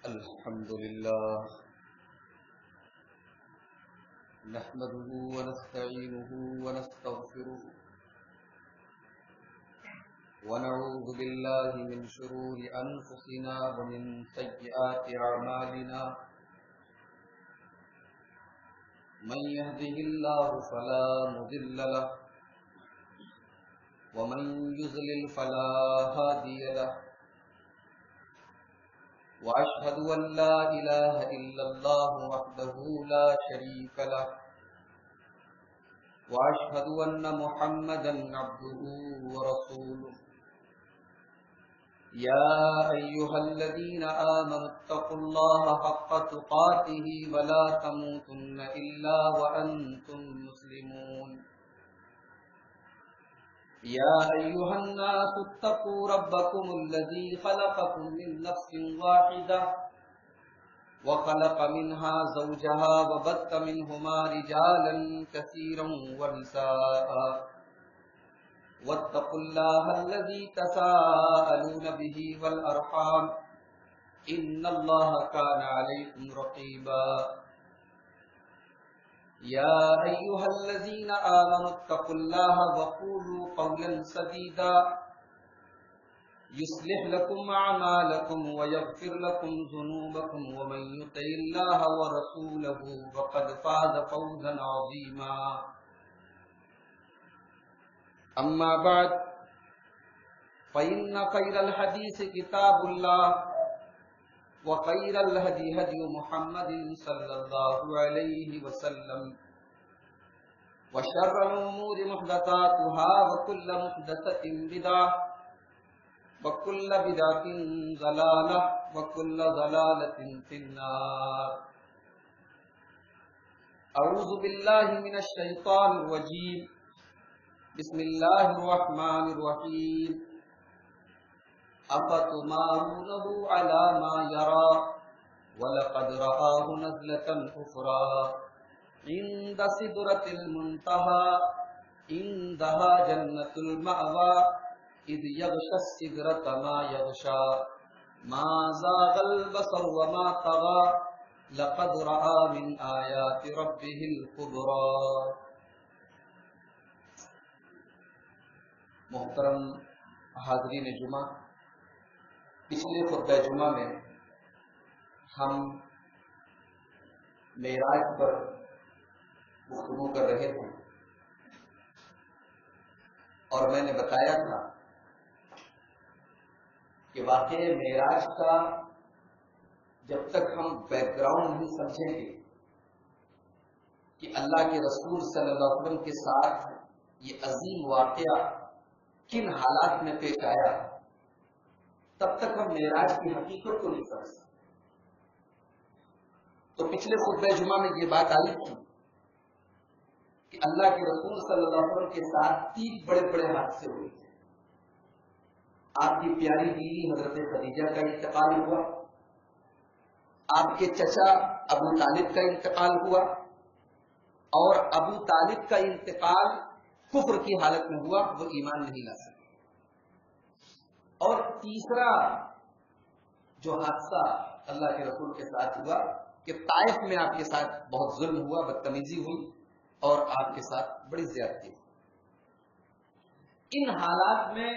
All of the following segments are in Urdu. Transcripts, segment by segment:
الحمد لله نحمده ونستعينه ونستغفره ونعوذ بالله من شرور أنفسنا ومن سيئات أعمالنا من يهده الله فلا مضل له ومن يضلل فلا هادي له وأشهد أن لا إله إلا الله وحده لا شريك له وأشهد أن محمدا عبده ورسوله يا أيها الذين آمنوا اتقوا الله حق تقاته ولا تموتن إلا وأنتم مسلمون يا أيها الناس اتقوا ربكم الذي خلقكم من نفس واحدة وخلق منها زوجها وبث منهما رجالا كثيرا ونساء واتقوا الله الذي تساءلون به والأرحام إن الله كان عليكم رقيبا يا أيها الذين آمنوا اتقوا الله وقولوا قولا سديدا يصلح لكم أعمالكم ويغفر لكم ذنوبكم ومن يطع الله ورسوله فقد فاز فوزا عظيما أما بعد فإن خير الحديث كتاب الله وخير الهدي هدي محمد صلى الله عليه وسلم وشر الأمور محدثاتها وكل محدثة بدعة وكل بدعة ضلالة وكل ضلالة في النار أعوذ بالله من الشيطان الرجيم بسم الله الرحمن الرحيم أفتمارونه على ما يرى ولقد رآه نزلة أخرى عند سدرة المنتهى عندها جنة المأوى إذ يغشى السدرة ما يغشى ما زاغ البصر وما طغى لقد رأى من آيات ربه الكبرى. محترم حاضرین جمعہ، پچھلے خطبہ جمعہ میں ہم معراج پر گفتگو کر رہے تھے اور میں نے بتایا تھا کہ واقع معراج کا جب تک ہم بیک گراؤنڈ نہیں سمجھیں گے کہ اللہ کے رسول صلی اللہ علیہ وسلم کے ساتھ یہ عظیم واقعہ کن حالات میں پیش آیا، تب تک ہم معراج کی حقیقت کو نہیں سمجھ سکتے. تو پچھلے خطبہ جمعہ میں یہ بات آئی تھی کہ اللہ کے رسول صلی اللہ علیہ وسلم کے ساتھ 3 بڑے بڑے حادثے ہوئے تھے. آپ کی پیاری بیوی حضرت خدیجہ کا انتقال ہوا، آپ کے چچا ابو طالب کا انتقال ہوا، اور ابو طالب کا انتقال کفر کی حالت میں ہوا، وہ ایمان نہیں لا سکے. اور تیسرا جو حادثہ اللہ کے رسول کے ساتھ ہوا کہ طائف میں آپ کے ساتھ بہت ظلم ہوا، بدتمیزی ہوئی اور آپ کے ساتھ بڑی زیادتی ہوئی. ان حالات میں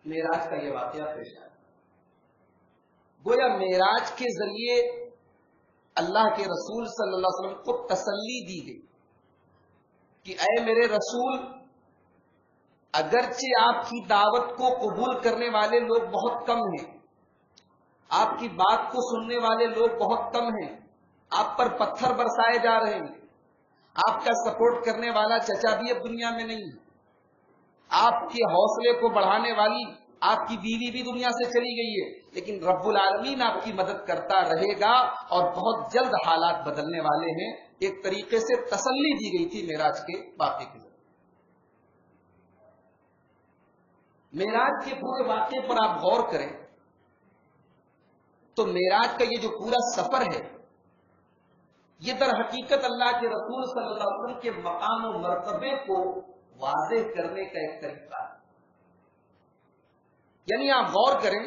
معراج کا یہ واقعہ پیش آیا. گویا معراج کے ذریعے اللہ کے رسول صلی اللہ علیہ وسلم کو تسلی دی گئی کہ اے میرے رسول، اگرچہ آپ کی دعوت کو قبول کرنے والے لوگ بہت کم ہیں، آپ کی بات کو سننے والے لوگ بہت کم ہیں، آپ پر پتھر برسائے جا رہے ہیں، آپ کا سپورٹ کرنے والا چچا بھی اب دنیا میں نہیں ہے، آپ کے حوصلے کو بڑھانے والی آپ کی بیوی بھی دنیا سے چلی گئی ہے، لیکن رب العالمین آپ کی مدد کرتا رہے گا اور بہت جلد حالات بدلنے والے ہیں. ایک طریقے سے تسلی دی گئی تھی معراج کے واقعے کے ذریعے. معراج کے پورے واقعے پر آپ غور کریں تو معراج کا یہ جو پورا سفر ہے یہ در حقیقت اللہ کے رسول صلی اللہ علیہ وسلم کے مقام و مرتبے کو واضح کرنے کا ایک طریقہ ہے. یعنی آپ غور کریں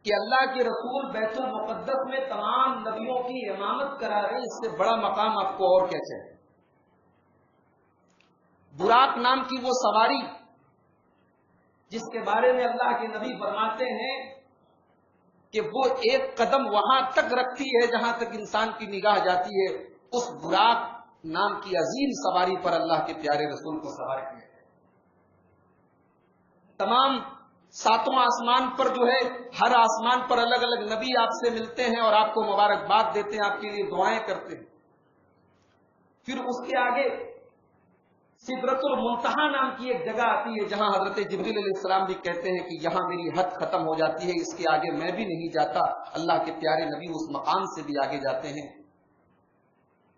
کہ اللہ کے رسول بیت المقدس میں تمام نبیوں کی امامت کرا رہے ہیں، اس سے بڑا مقام آپ کو اور کیا چاہیے؟ براق نام کی وہ سواری جس کے بارے میں اللہ کے نبی فرماتے ہیں کہ وہ ایک قدم وہاں تک رکھتی ہے جہاں تک انسان کی نگاہ جاتی ہے، اس براق نام کی عظیم سواری پر اللہ کے پیارے رسول کو سوار کیا ہے۔ تمام ساتوں آسمان پر جو ہے، ہر آسمان پر الگ الگ نبی آپ سے ملتے ہیں اور آپ کو مبارکباد دیتے ہیں، آپ کے لیے دعائیں کرتے ہیں۔ پھر اس کے آگے سدرۃ المنتہا نام کی ایک جگہ آتی ہے جہاں حضرت جبریل علیہ السلام بھی کہتے ہیں کہ یہاں میری حد ختم ہو جاتی ہے، اس کے آگے میں بھی نہیں جاتا۔ اللہ کے پیارے نبی اس مقام سے بھی آگے جاتے ہیں،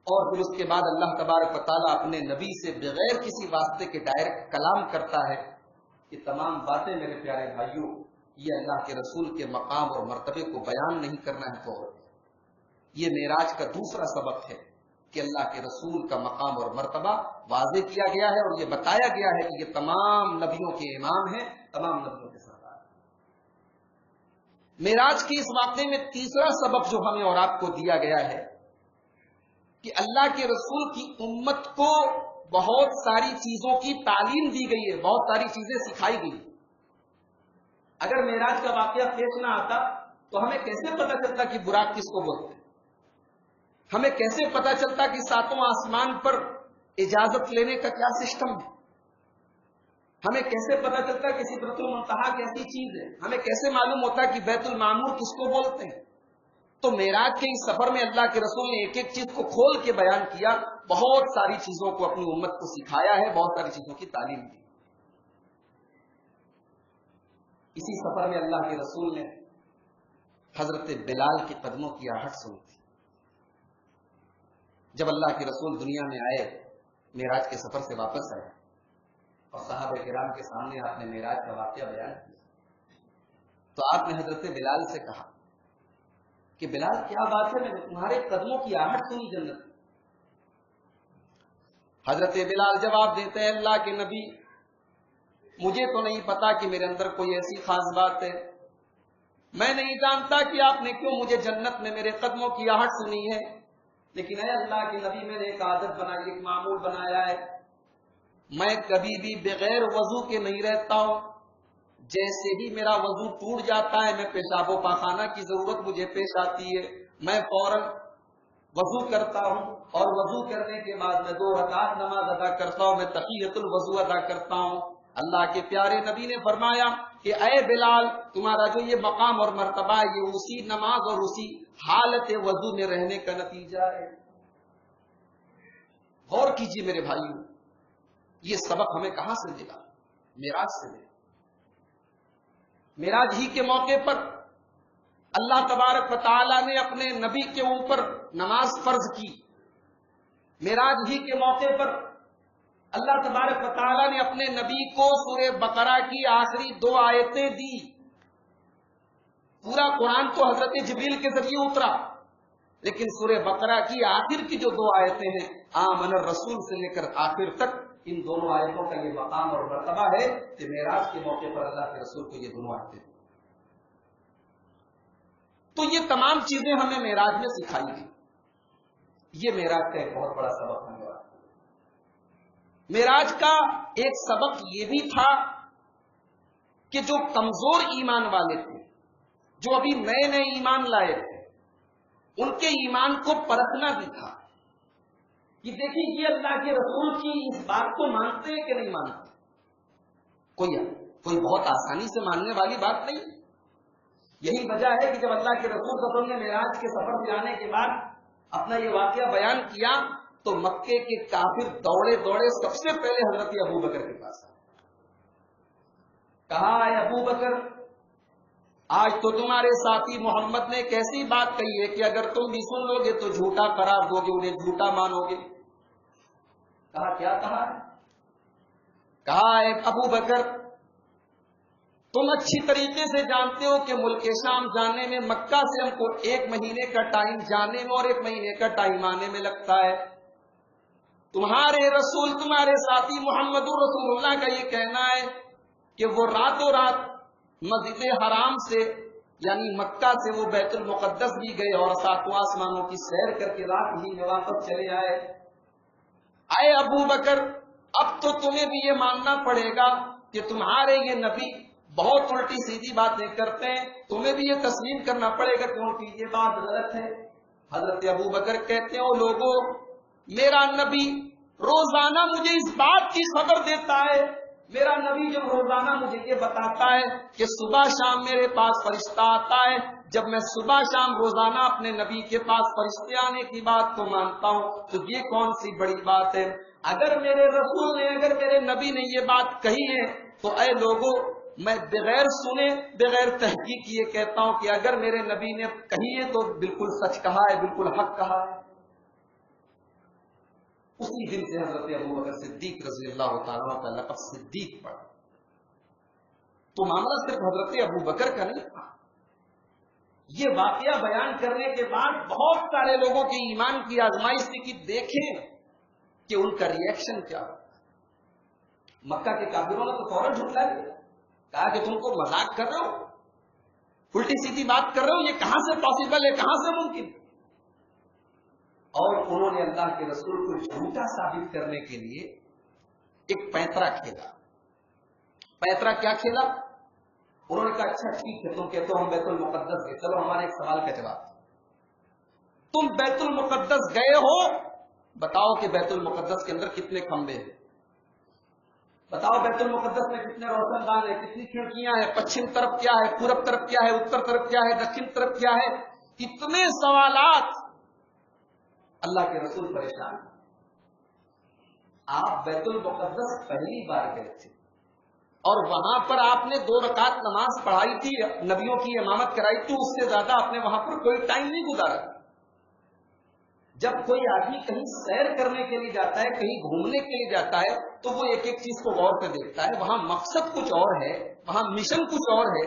اور پھر اس کے بعد اللہ تبارک و تعالیٰ اپنے نبی سے بغیر کسی واسطے کے ڈائریکٹ کلام کرتا ہے۔ یہ تمام باتیں میرے پیارے بھائیوں، یہ اللہ کے رسول کے مقام اور مرتبے کو بیان نہیں کرنا ہے، تو یہ معراج کا دوسرا سبق ہے کہ اللہ کے رسول کا مقام اور مرتبہ واضح کیا گیا ہے، اور یہ بتایا گیا ہے کہ یہ تمام نبیوں کے امام ہیں، تمام نبیوں کے سردار۔ معراج کے اس واقعے میں تیسرا سبق جو ہمیں اور آپ کو دیا گیا ہے کہ اللہ کے رسول کی امت کو بہت ساری چیزوں کی تعلیم دی گئی ہے، بہت ساری چیزیں سکھائی گئی۔ اگر معراج کا واقعہ پیش نہ آتا تو ہمیں کیسے پتا چلتا کہ براق کس کو بولتے ہیں؟ ہمیں کیسے پتا چلتا کہ ساتوں آسمان پر اجازت لینے کا کیا سسٹم ہے؟ ہمیں کیسے پتا چلتا کہ سدرۃ المنتہا کیسی چیز ہے؟ ہمیں کیسے معلوم ہوتا کہ بیت المعمور کس کو بولتے ہیں؟ تو معراج کے اس سفر میں اللہ کے رسول نے ایک ایک چیز کو کھول کے بیان کیا، بہت ساری چیزوں کو اپنی امت کو سکھایا ہے، بہت ساری چیزوں کی تعلیم دی۔ اسی سفر میں اللہ کے رسول نے حضرت بلال کے قدموں کی آہٹ سنی تھی۔ جب اللہ کے رسول دنیا میں آئے، معراج کے سفر سے واپس آئے اور صحابہ کرام کے سامنے آپ نے معراج کا واقعہ بیان کیا، تو آپ نے حضرت بلال سے کہا کہ بلال کیا بات ہے، میں نے تمہارے قدموں کی آہٹ سنی جنت میں۔ حضرت بلال جواب دیتے ہیں، اللہ کے نبی، مجھے تو نہیں پتا کہ میرے اندر کوئی ایسی خاص بات ہے، میں نہیں جانتا کہ آپ نے کیوں مجھے جنت میں میرے قدموں کی آہٹ سنی ہے، لیکن اے اللہ کے نبی، میں نے ایک عادت بنائی، ایک معمول بنایا ہے، میں کبھی بھی بغیر وضو کے نہیں رہتا ہوں۔ جیسے ہی میرا وضو ٹوٹ جاتا ہے، میں پیشاب و پاخانہ کی ضرورت مجھے پیش آتی ہے، میں فوراً وضو کرتا ہوں، اور وضو کرنے کے بعد میں 2 رکعت نماز ادا کرتا ہوں، میں تحیۃ الوضو ادا کرتا ہوں۔ اللہ کے پیارے نبی نے فرمایا کہ اے بلال، تمہارا جو یہ مقام اور مرتبہ ہے، یہ اسی نماز اور اسی حالت وضو میں رہنے کا نتیجہ ہے۔ غور کیجیے میرے بھائیوں، یہ سبق ہمیں کہاں سے ملا؟ معراج سے ملا۔ معراج ہی کے موقع پر اللہ تبارک و تعالی نے اپنے نبی کے اوپر نماز فرض کی۔ معراج ہی کے موقع پر اللہ تبارک و تعالی نے اپنے نبی کو سورہ بقرہ کی آخری 2 آیتیں دی۔ پورا قرآن تو حضرت جبریل کے ذریعے اترا، لیکن سورہ بقرہ کی آخر کی جو 2 آیتیں ہیں، آمن الرسول سے لے کر آخر تک، ان دونوں آیتوں کا یہ مقام اور مرتبہ ہے کہ معراج کے موقع پر اللہ کے رسول کو یہ دونوں آیتیں دی۔ تو یہ تمام چیزیں ہمیں معراج میں سکھائی گئی۔ یہ معراج کا ایک بہت بڑا سبق ہونے والا۔ معراج کا ایک سبق یہ بھی تھا کہ جو کمزور ایمان والے تھے، جو ابھی نئے نئے ایمان لائے تھے، ان کے ایمان کو پرکھنا بھی تھا کہ دیکھیں یہ اللہ کے رسول کی اس بات کو مانتے ہیں کہ نہیں مانتے۔ کوئی بہت آسانی سے ماننے والی بات نہیں۔ یہی وجہ ہے کہ جب اللہ کے رسول صلی اللہ علیہ وسلم نے معراج کے سفر سے آنے کے بعد اپنا یہ واقعہ بیان کیا تو مکے کے کافر دوڑے دوڑے سب سے پہلے حضرت ابو بکر کے پاس آئے۔ کہا اے ابو بکر، آج تو تمہارے ساتھی محمد نے ایک ایسی بات کہی ہے کہ اگر تم بھی سن لو گے تو جھوٹا قرار دو گے، انہیں جھوٹا مانو گے۔ کہا کیا کہا ہے؟ کہا اے ابو بکر، تم اچھی طریقے سے جانتے ہو کہ ملک شام جانے میں مکہ سے ہم کو 1 مہینے کا ٹائم جانے میں اور 1 مہینے کا ٹائم آنے میں لگتا ہے۔ تمہارے رسول، تمہارے ساتھی محمد رسول اللہ کا یہ کہنا ہے کہ وہ راتوں رات مسجد حرام سے یعنی مکہ سے وہ بیت المقدس بھی گئے اور ساتواں آسمانوں کی سیر کر کے رات ہی میں واپس چلے آئے. اے ابو بکر، اب تو تمہیں بھی یہ ماننا پڑے گا کہ تمہارے یہ نبی بہت الٹی سیدھی باتیں کرتے ہیں، تمہیں بھی یہ تسلیم کرنا پڑے گا کہ ان کی یہ بات غلط ہے. حضرت ابو بکر کہتے ہیں، لوگوں، میرا نبی روزانہ مجھے اس بات کی خبر دیتا ہے، میرا نبی جب روزانہ مجھے یہ بتاتا ہے کہ صبح شام میرے پاس فرشتہ آتا ہے، جب میں صبح شام روزانہ اپنے نبی کے پاس فرشتے آنے کی بات کو مانتا ہوں تو یہ کون سی بڑی بات ہے؟ اگر میرے رسول نے، اگر میرے نبی نے یہ بات کہی ہے تو اے لوگوں، میں بغیر سنے بغیر تحقیق کیے کہتا ہوں کہ اگر میرے نبی نے کہی ہے تو بالکل سچ کہا ہے، بالکل حق کہا ہے. اسی دن سے حضرت ابو بکر صدیق رضی اللہ تعالیٰ کا لقب صدیق پڑا. تو معاملہ صرف حضرت ابو بکر کا نہیں تھا. یہ واقعہ بیان کرنے کے بعد بہت سارے لوگوں کی ایمان کی آزمائش تھی کہ دیکھیں کہ ان کا ری ایکشن کیا ہوتا. مکہ کے کافروں نے تو فوراً جھٹلا دیا، کہا کہ تم کو مذاق کر رہے ہو، الٹی سیدھی بات کر رہے ہو، یہ کہاں سے پاسبل ہے، کہاں سے ممکن. اور انہوں نے اللہ کے رسول کو جھوٹا ثابت کرنے کے لیے ایک پیترا کھیلا. پیترا کیا کھیلا؟ انہوں نے کہا اچھا ٹھیک ہے، تم کہتے ہو ہم بیت المقدس گئے، چلو ہمارے ایک سوال کا جواب. تم بیت المقدس گئے ہو، بتاؤ کہ بیت المقدس کے اندر کتنے کھمبے ہیں، بتاؤ بیت المقدس میں کتنے روشن دان ہیں، کتنی کھڑکیاں ہیں، پچھم طرف کیا ہے، پورب طرف کیا ہے، اتر طرف کیا ہے، دکن طرف کیا ہے. اتنے سوالات. اللہ کے رسول پریشان. آپ بیت المقدس پہلی بار گئے تھے اور وہاں پر آپ نے 2 رکعت نماز پڑھائی تھی، نبیوں کی امامت کرائی تھی، اس سے زیادہ آپ نے وہاں پر کوئی ٹائم نہیں گزارا. جب کوئی آدمی کہیں سیر کرنے کے لیے جاتا ہے، کہیں گھومنے کے لیے جاتا ہے تو وہ ایک ایک چیز کو غور سے دیکھتا ہے. وہاں مقصد کچھ اور ہے، وہاں مشن کچھ اور ہے.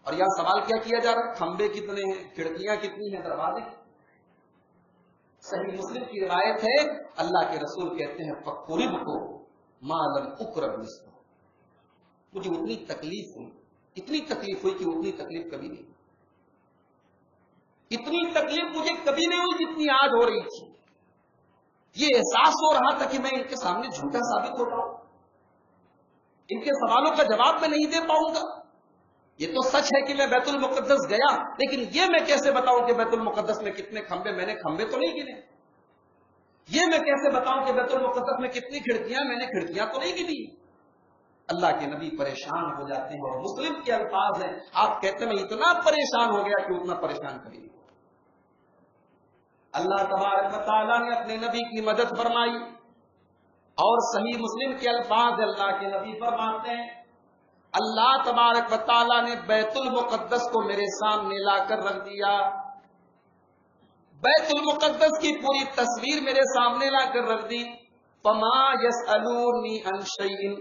اور یہاں سوال کیا کیا جا رہا ہے؟ کھمبے کتنے ہیں، کھڑکیاں کتنی ہیں، دروازے. صحیح مسلم کی روایت ہے، اللہ کے رسول کہتے ہیں فقرب کو معلوم اقرب نصف. مجھے اتنی تکلیف ہوئی، اتنی تکلیف ہوئی کہ اتنی تکلیف کبھی نہیں، اتنی تکلیف مجھے کبھی نہیں ہوئی جتنی آج ہو رہی تھی. یہ احساس ہو رہا تھا کہ میں ان کے سامنے جھوٹا ثابت ہو رہا ہوں، ان کے سوالوں کا جواب میں نہیں دے پاؤں گا. یہ تو سچ ہے کہ میں بیت المقدس گیا، لیکن یہ میں کیسے بتاؤں کہ بیت المقدس میں کتنے کھمبے، میں نے کھمبے تو نہیں گنے. یہ میں کیسے بتاؤں کہ بیت المقدس میں کتنی کھڑکیاں، میں نے کھڑکیاں تو نہیں گنی. اللہ کے نبی پریشان ہو جاتے ہیں اور مسلم کے الفاظ ہیں، آپ کہتے ہیں میں اتنا پریشان ہو گیا کہ اتنا پریشان کبھی نہیں. اللہ تبارک و تعالیٰ نے اپنے نبی کی مدد فرمائی اور صحیح مسلم کے الفاظ اللہ کے نبی فرماتے ہیں اللہ تبارک و تعالیٰ نے بیت المقدس کو میرے سامنے لا کر رکھ دیا. بیت المقدس کی پوری تصویر میرے سامنے لا کر رکھ دی. فما یسألونی عن شیء،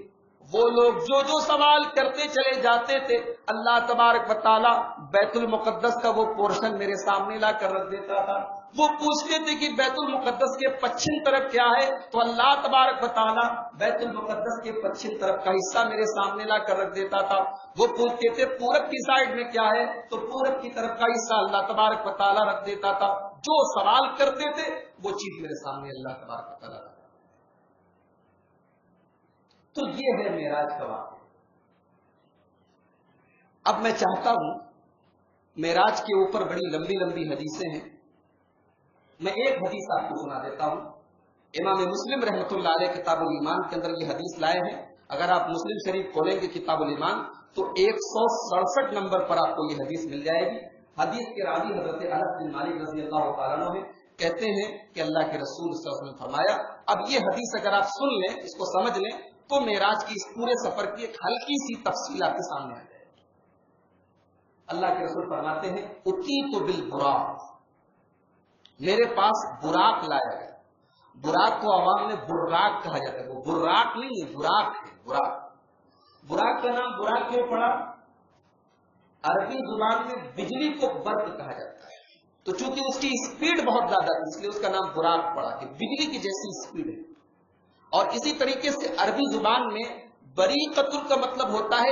وہ لوگ جو سوال کرتے چلے جاتے تھے، اللہ تبارک و تعالیٰ بیت المقدس کا وہ پورشن میرے سامنے لا کر رکھ دیتا تھا. وہ پوچھتے تھے کہ بیت المقدس کے پچھم طرف کیا ہے، تو اللہ تبارک و تعالیٰ بیت المقدس کے پچھم طرف کا حصہ میرے سامنے لا کر رکھ دیتا تھا. وہ پوچھتے تھے پورب کی سائڈ میں کیا ہے، تو پورب کی طرف کا حصہ اللہ تبارک و تعالیٰ رکھ دیتا تھا. جو سوال کرتے تھے وہ چیز میرے سامنے اللہ تبارک و تعالیٰ رکھ. تو یہ ہے معراج کا واقعہ. اب میں چاہتا ہوں، معراج کے اوپر بڑی لمبی لمبی حدیثیں ہیں، میں ایک حدیث آپ کو سنا دیتا ہوں. امام مسلم رحمۃ اللہ علیہ کتاب الایمان کے اندر یہ حدیث لائے ہیں. اگر آپ مسلم شریف کھولیں گے کتاب الایمان تو 167 نمبر پر آپ کو یہ حدیث مل جائے گی. حدیث کے راوی حضرت انس بن مالک رضی اللہ تعالیٰ عنہ کہتے ہیں کہ اللہ کے رسول صلی اللہ علیہ وسلم نے فرمایا. اب یہ حدیث اگر آپ سن لیں، اس کو سمجھ لیں، تو معراج کی اس پورے سفر کی ایک ہلکی سی تفصیل آپ کے سامنے آ جائے. اللہ کے رسول فرماتے ہیں اتیت بالبراق، میرے پاس براق لایا گیا. براق کو عوام میں براق کہا جاتا ہے. وہ براق نہیں ہے، براق ہے. براق، براق کا نام براق کیوں پڑا؟ عربی زبان میں بجلی کو برق کہا جاتا ہے، تو چونکہ اس کی اسپیڈ بہت زیادہ ہے اس لیے اس کا نام براق پڑا کہ بجلی کی جیسی اسپیڈ ہے. اور اسی طریقے سے عربی زبان میں بریقۃ کا مطلب ہوتا ہے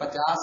50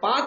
5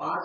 5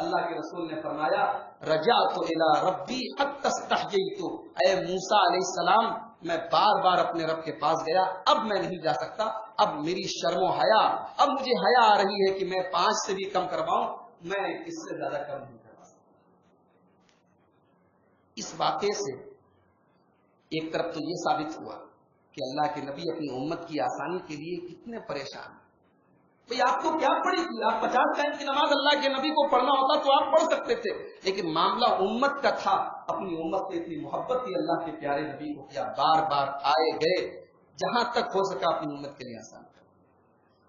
اللہ کے رسول نے فرمایا رجعت الی ربی حتی استحییت، اے موسیٰ علیہ السلام میں بار بار اپنے رب کے پاس گیا، اب میں نہیں جا سکتا، اب میری شرم و حیا، اب مجھے حیا آ رہی ہے کہ میں 5 سے بھی کم کرواؤں، میں اس سے زیادہ کم نہیں کروا سکتا۔ اس واقعے سے ایک طرف تو یہ ثابت ہوا کہ اللہ کے نبی اپنی امت کی آسانی کے لیے کتنے پریشان ہیں۔ بھئی آپ کو کیا پڑی تھی؟ آپ 50 ٹائم کی نماز اللہ کے نبی کو پڑھنا ہوتا تو آپ پڑھ سکتے تھے، لیکن معاملہ امت کا تھا، اپنی امت سے اتنی محبت تھی اللہ کے پیارے نبی کو کیا بار بار آئے گئے، جہاں تک ہو سکا اپنی امت کے لیے آسان کر۔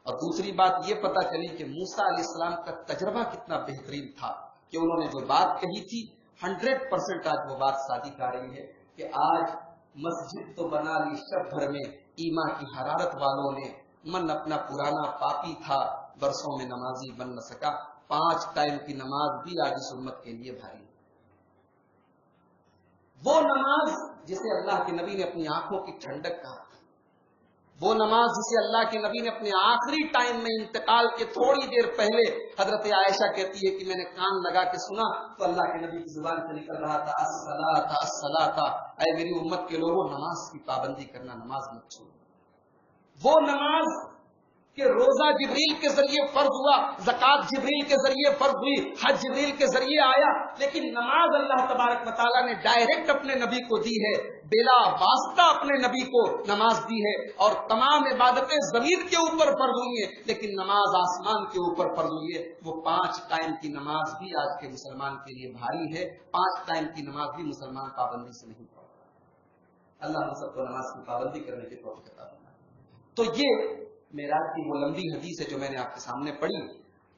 اور دوسری بات یہ پتہ چلی کہ موسیٰ علیہ السلام کا تجربہ کتنا بہترین تھا کہ انہوں نے جو بات کہی تھی 100% آج وہ بات صادق آ رہی ہے کہ آج مسجد تو بنا لی شب بھر میں، ایمان کی حرارت والوں نے، من اپنا پرانا پاپی تھا، برسوں میں نمازی بن نہ سکا، 5 ٹائم کی نماز بھی آج اس امت کے لیے بھاری۔ وہ نماز جسے اللہ کے نبی نے اپنی آنکھوں کی ٹھنڈک کہا، وہ نماز جسے اللہ کے نبی نے اپنے آخری ٹائم میں انتقال کے تھوڑی دیر پہلے، حضرت عائشہ کہتی ہے کہ میں نے کان لگا کے سنا تو اللہ کے نبی کی زبان سے نکل رہا تھا الصلاۃ الصلاۃ، اے میری امت کے لوگوں نماز کی پابندی کرنا، نماز مت چھوڑو۔ وہ نماز کہ روزہ جبریل کے ذریعے فرض ہوا، زکوٰۃ جبریل کے ذریعے فرض ہوئی، حج جبریل کے ذریعے آیا، لیکن نماز اللہ تبارک و تعالیٰ نے ڈائریکٹ اپنے نبی کو دی ہے، بلا واسطہ اپنے نبی کو نماز دی ہے، اور تمام عبادتیں زمین کے اوپر فرض ہوئی ہیں لیکن نماز آسمان کے اوپر فرض ہوئی ہے۔ وہ 5 ٹائم کی نماز بھی آج کے مسلمان کے لیے بھاری ہے، 5 ٹائم کی نماز بھی مسلمان پابندی سے نہیں پڑھتا۔ اللہ ہم سب کو نماز کی پابندی کرنے کی توفیق عطا فرمائے۔ تو یہ معراج کی وہ لمبی حدیث ہے جو میں نے آپ کے سامنے پڑھی۔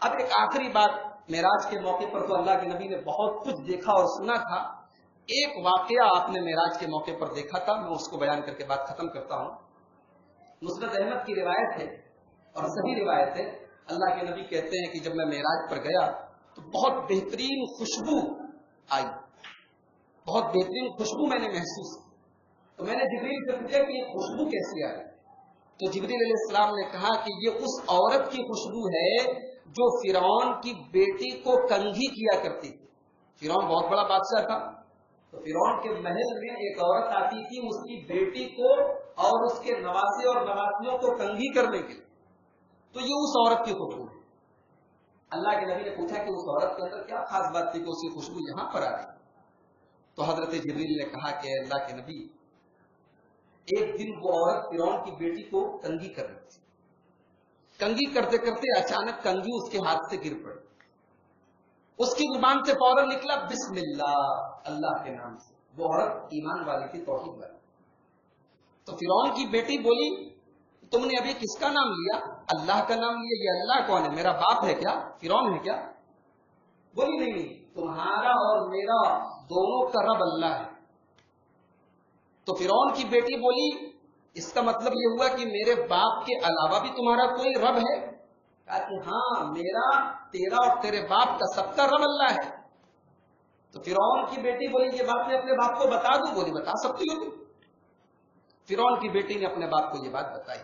اب ایک آخری بات، معراج کے موقع پر تو اللہ کے نبی نے بہت کچھ دیکھا اور سنا تھا، ایک واقعہ آپ نے معراج کے موقع پر دیکھا تھا، میں اس کو بیان کر کے بات ختم کرتا ہوں۔ مسند احمد کی روایت ہے اور صحیح روایت ہے، اللہ کے نبی کہتے ہیں کہ جب میں معراج پر گیا تو بہت بہترین خوشبو آئی، بہت بہترین خوشبو میں نے محسوس کی، تو میں نے جبریل سے پوچھا کہ یہ خوشبو کیسی آئی؟ تو جبریل علیہ السلام نے کہا کہ یہ اس عورت کی خوشبو ہے جو فرعون کی بیٹی کو کنگھی کیا کرتی تھی۔ فرعون بہت بڑا بادشاہ تھا، تو فرعون کے محل میں ایک عورت آتی تھی اس کی بیٹی کو اور اس کے نواسے اور نواسیوں کو کنگھی کرنے کے لیے، تو یہ اس عورت کی خوشبو ہے۔ اللہ کے نبی نے پوچھا کہ اس عورت کے اندر کیا خاص بات تھی کہ اس کی خوشبو یہاں پر آ رہی؟ تو حضرت جبریل نے کہا کہ اللہ کے نبی، ایک دن وہ عورت فرعون کی بیٹی کو کنگھی کر رہی تھی، کنگھی کرتے کرتے اچانک کنگھی اس کے ہاتھ سے گر پڑی، اس کی زبان سے فوراً نکلا بسم اللہ، اللہ کے نام سے۔ وہ عورت ایمان والی تھی، توحید والی۔ تو فرعون کی بیٹی بولی تم نے ابھی کس کا نام لیا؟ اللہ کا نام لیا، یہ اللہ کون ہے؟ میرا باپ ہے کیا؟ فرعون ہے کیا؟ بولی نہیں، تمہارا اور میرا دونوں کا رب اللہ ہے۔ تو فرعون کی بیٹی بولی اس کا مطلب یہ ہوا کہ میرے باپ کے علاوہ بھی تمہارا کوئی رب ہے؟ کہا کہ ہاں، میرا، تیرا اور تیرے باپ کا سب کا رب اللہ ہے۔ تو فرعون کی بیٹی بولی یہ بات میں اپنے باپ کو بتا دوں؟ بولی بتا سکتی ہو تم۔ فرعون کی بیٹی نے اپنے باپ کو یہ بات بتائی،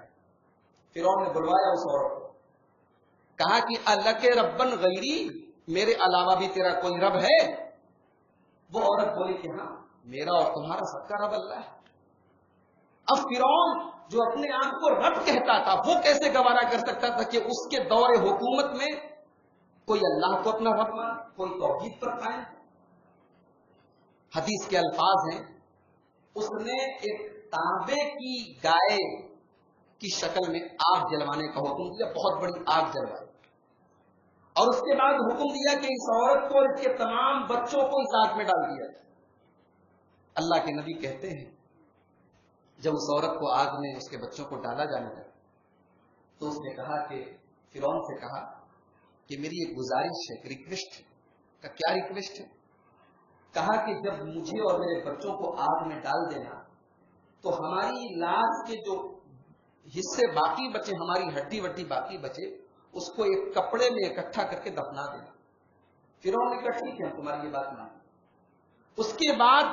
فرعون نے بلوایا اس عورت کو، کہا کہ اللہ کے ربن غیری، میرے علاوہ بھی تیرا کوئی رب ہے؟ وہ عورت بولی کہ ہاں، میرا اور تمہارا سب کا رب اللہ ہے۔ اب فرعون جو اپنے آپ کو رب کہتا تھا وہ کیسے گوارا کر سکتا تھا کہ اس کے دور حکومت میں کوئی اللہ کو اپنا رب مانے، کوئی توحید پر قائم؟ حدیث کے الفاظ ہیں، اس نے ایک تانبے کی گائے کی شکل میں آگ جلوانے کا حکم دیا، بہت بڑی آگ جلوائی، اور اس کے بعد حکم دیا کہ اس عورت کو اور اس کے تمام بچوں کو اس آگ میں ڈال دیا جائے۔ اللہ کے نبی کہتے ہیں جب اس عورت کو آگ میں اس کے بچوں کو ڈالا جانے لگا تو اس نے کہا کہ فرعون سے کہا کہ میری ایک گزارش ہے، ریکویسٹ ہے۔ کہ کیا ریکویسٹ ہے؟ کہا کہ جب مجھے اور میرے بچوں کو آگ میں ڈال دینا تو ہماری لاش کے جو حصے باقی بچے، ہماری ہڈی وڈی باقی بچے، اس کو ایک کپڑے میں اکٹھا کر کے دفنا دینا۔ فرعون نے کہا ٹھیک ہے، تمہاری یہ بات مانی۔ اس کے بعد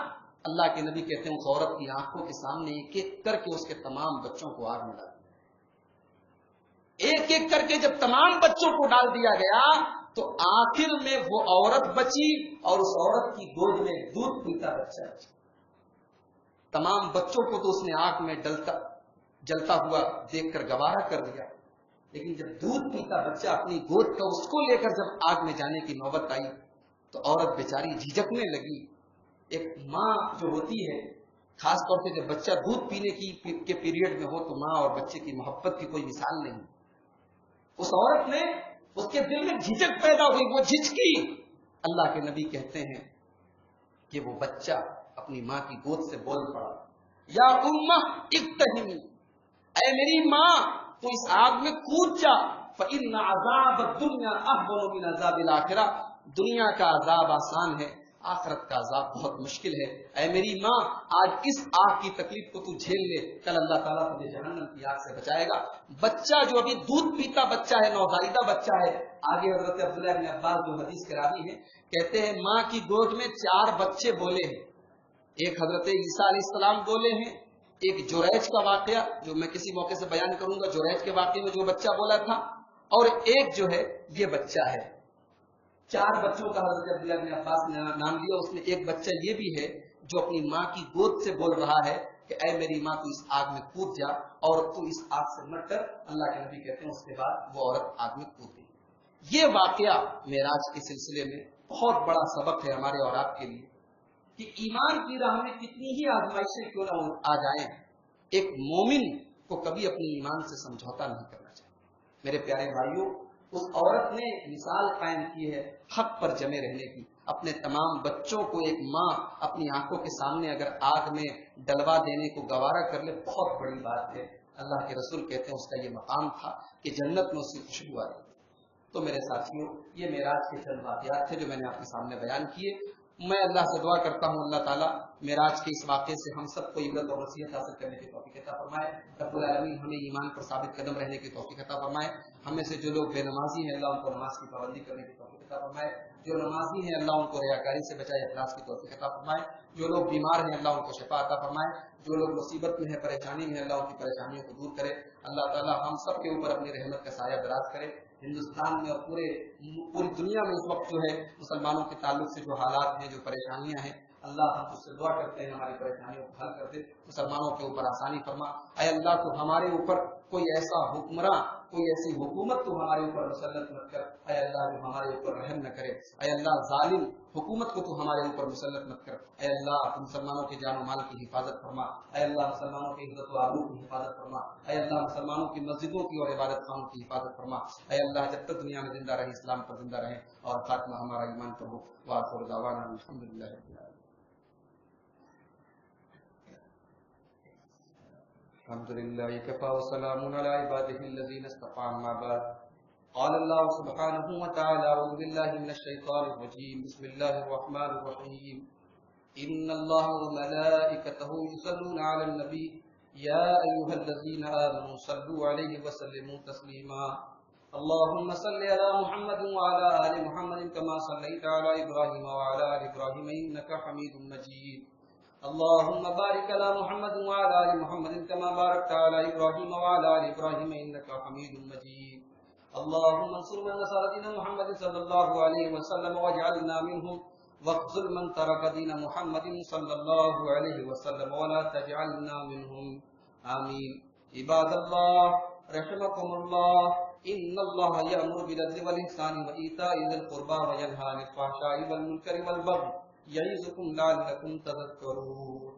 اللہ کے نبی کہتے ہیں اس عورت کی آنکھوں کے سامنے ایک ایک کر کے اس کے تمام بچوں کو آگ میں ڈال دیا۔ ایک ایک کر کے جب تمام بچوں کو ڈال دیا گیا تو آخر میں وہ عورت بچی اور اس عورت کی گود میں دودھ پیتا بچہ بچا. تمام بچوں کو تو اس نے آگ میں جلتا ہوا دیکھ کر گوارا کر دیا، لیکن جب دودھ پیتا بچہ اپنی گود کا اس کو لے کر جب آگ میں جانے کی نوبت آئی تو عورت بیچاری جھجکنے لگی. ایک ماں جو ہوتی ہے، خاص طور سے جب بچہ دودھ پینے کے پیریڈ میں ہو تو ماں اور بچے کی محبت کی کوئی مثال نہیں. اس عورت نے، اس کے دل میں جھجک پیدا ہوئی، وہ جھجکی. اللہ کے نبی کہتے ہیں کہ وہ بچہ اپنی ماں کی گود سے بول پڑا، یا امہ اقتحمی، اے میری ماں تو اس آگ میں کود جا، فإن عذاب الدنیا اہون من عذاب الآخرہ، دنیا کا عذاب آسان ہے، آخرت کا عذاب بہت مشکل ہے. اے میری ماں آج اس آگ کی تکلیف کو تو جھیل لے، کل اللہ تعالیٰ تجھے جہنم کی آگ سے بچائے گا. بچہ جو ابھی دودھ پیتا بچہ ہے، نوزائیدہ بچہ ہے. آگے حضرت عبداللہ بن عباس جو حدیث کے راوی ہیں کہتے ہیں ماں کی گود میں 4 بچے بولے ہیں. ایک حضرت عیسیٰ علیہ السلام بولے ہیں، ایک جریج کا واقعہ جو میں کسی موقع سے بیان کروں گا، جریج کے واقعے میں جو بچہ بولا تھا، اور ایک جو ہے یہ بچہ ہے. 4 بچوں کا حضرت عبداللہ بن عباس نے نام لیا. اس میں ایک بچہ یہ بھی ہے جو اپنی ماں کی گود سے بول رہا ہے کہ اے میری ماں تو اس آگ میں کود جا اور تو اس آگ سے مت ڈر. اللہ کے نبی کہتے ہیں اس کے بعد وہ عورت آگ میں کود گئی. یہ واقعہ معراج کے سلسلے میں بہت بڑا سبق ہے ہمارے اور آپ کے لیے کہ ایمان کی راہ میں کتنی ہی آزمائشیں کیوں نہ آ جائیں، ایک مومن کو کبھی اپنے ایمان سے سمجھوتا نہیں کرنا چاہیے. میرے پیارے بھائیوں، اس عورت نے مثال قائم کی ہے حق پر جمے رہنے کی. اپنے تمام بچوں کو ایک ماں اپنی آنکھوں کے سامنے اگر آگ میں ڈلوا دینے کو گوارا کر لے، بہت بڑی بات ہے. اللہ کے رسول کہتے ہیں اس کا یہ مقام تھا کہ جنت میں اس کی خوشبو آئی. تو میرے ساتھیوں، یہ معراج کے چند واقعات تھے جو میں نے آپ کے سامنے بیان کیے. میں اللہ سے دعا کرتا ہوں اللہ تعالیٰ معراج کے اس واقعے سے ہم سب کو عبرت اور نصیحت حاصل کرنے کی توفیق عطا فرمائے. رب العالمین ہمیں ایمان پر ثابت قدم رہنے کی توفیق عطا فرمائے. ہمیں سے جو لوگ بے نمازی ہیں اللہ ان کو نماز کی پابندی کرنے کی توفیق عطا فرمائے. جو نمازی ہیں اللہ ان کو ریاکاری سے بچائے، اخلاص کی توفیق عطا فرمائے. جو لوگ بیمار ہیں اللہ ان کو شفا عطا فرمائے. جو لوگ مصیبت میں ہیں، پریشانی میں، اللہ ان کی پریشانیوں کو دور کرے. اللہ تعالیٰ ہم سب کے اوپر اپنی رحمت کا سایہ دراز کرے. ہندوستان میں اور پوری دنیا میں اس وقت جو ہے مسلمانوں کے تعلق سے جو حالات ہیں، جو پریشانیاں ہیں، اللہ ہم اس سے دعا کرتے ہیں ہماری پریشانیوں کو حل کر دے، مسلمانوں کے اوپر آسانی فرما. اے اللہ تو ہمارے اوپر کوئی ایسا حکمراں، کوئی ایسی حکومت تو ہمارے اوپر مسلط مت کر. اے اللہ جو ہمارے اوپر رحم نہ کرے. اے اللہ ظالم حکومت کو تو ہمارے اوپر مسلط مت کر. اے اللہ مسلمانوں کے جان و مال کی حفاظت فرما. اے اللہ مسلمانوں کی عزت و آبرو کی حفاظت فرما. اے اللہ مسلمانوں کی مسجدوں کی اور عبادت خانوں کی حفاظت فرما. اے اللہ جب تک دنیا میں زندہ رہے اسلام پر زندہ رہے اور خاتمہ ہمارا ایمان پر ہو. وآخر دعوانا الحمدللہ رب العالمین. الحمد لله كفى وسلام على عباده الذين اصطفى. أما بعد، قال الله سبحانه وتعالى: أعوذ بالله من الشيطان الرجيم، بسم الله الرحمن الرحيم. إن الله وملائكته يصلون على النبي يا أيها الذين آمنوا صلوا عليه وسلموا تسليما. اللهم صل على محمد وعلى آل محمد كما صليت على إبراهيم وعلى آل إبراهيم إنك حميد مجيد. اللهم بارك على محمد وعلى آل محمد كما باركت على إبراهيم وعلى آل إبراهيم إنك حميد مجيد. اللهم انصر من نصر دين محمد صلى الله عليه وسلم واجعلنا منهم، واخذل من ترك دين محمد صلى الله عليه وسلم ولا تجعلنا منهم. آمين. عباد الله رحمكم الله، إن الله يأمر بالعدل والإحسان وإيتاء ذي القربى وينهى عن الفحشاء والمنكر والبغي يعظكم لعلكم تذكرون.